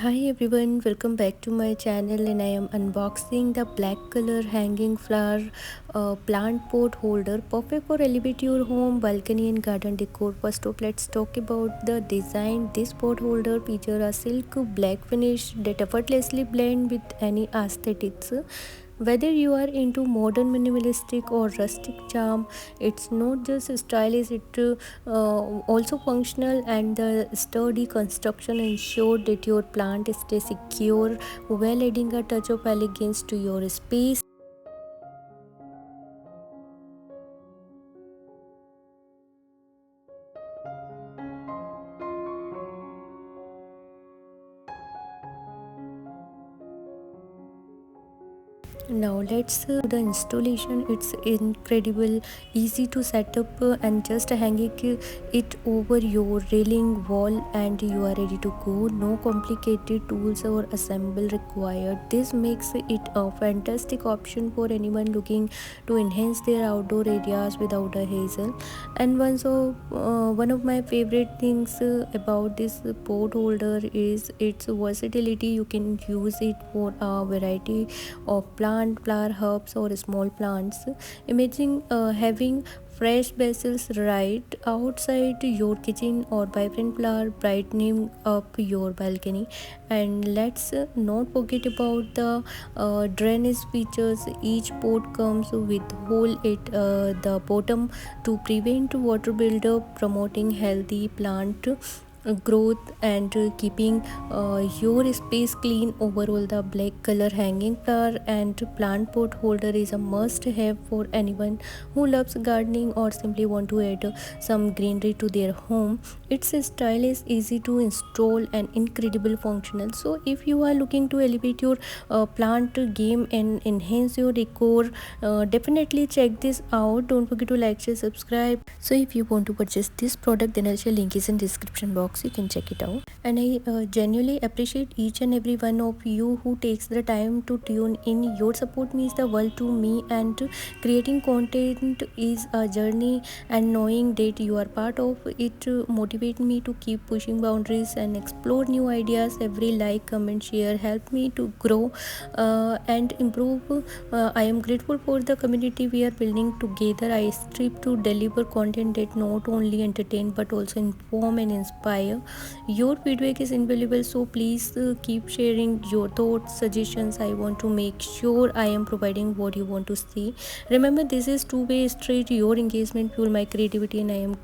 Hi everyone, welcome back to my channel, and I am unboxing the black color hanging flower plant pot holder, perfect for elevate your home, balcony and garden decor. First up, let's talk about the design. This pot holder features a silk black finish that effortlessly blend with any aesthetics. Whether you are into modern minimalistic or rustic charm, it's not just stylish, also functional, and the sturdy construction ensure that your plant stays secure while adding a touch of elegance to your space. Now let's the installation. It's incredible easy to set up, and just hanging it over your railing wall and you are ready to go. No complicated tools or assemble required. This makes it a fantastic option for anyone looking to enhance their outdoor areas without a hassle. And one of my favorite things about this pot holder is its versatility. You can use it for a variety of plant, flower, herbs, or small plants. Imagine having fresh basils right outside your kitchen, or vibrant flower brightening up your balcony. And let's not forget about the drainage features. Each pot comes with hole at the bottom to prevent water buildup, promoting healthy plant growth and keeping your space clean. Overall, the black color hanging flower and plant pot holder is a must have for anyone who loves gardening or simply want to add some greenery to their home. Its style is easy to install and incredible functional. So if you are looking to elevate your plant game and enhance your decor, definitely check this out. Don't forget to like, share, subscribe. So if you want to purchase this product, then I'll share link is in description box. You can check it out. And I genuinely appreciate each and every one of you who takes the time to tune in. Your support means the world to me, and creating content is a journey, and knowing that you are part of it motivate me to keep pushing boundaries and explore new ideas. Every like, comment, share help me to grow and improve. I am grateful for the community we are building together. I strive to deliver content that not only entertain but also inform and inspire. Your feedback is invaluable, so please keep sharing your thoughts, suggestions. I want to make sure I am providing what you want to see. Remember, this is two-way street. Your engagement fuel my creativity, and I am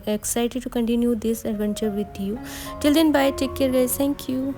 excited to continue this adventure with you. Till then, bye. Take care, guys. Thank you.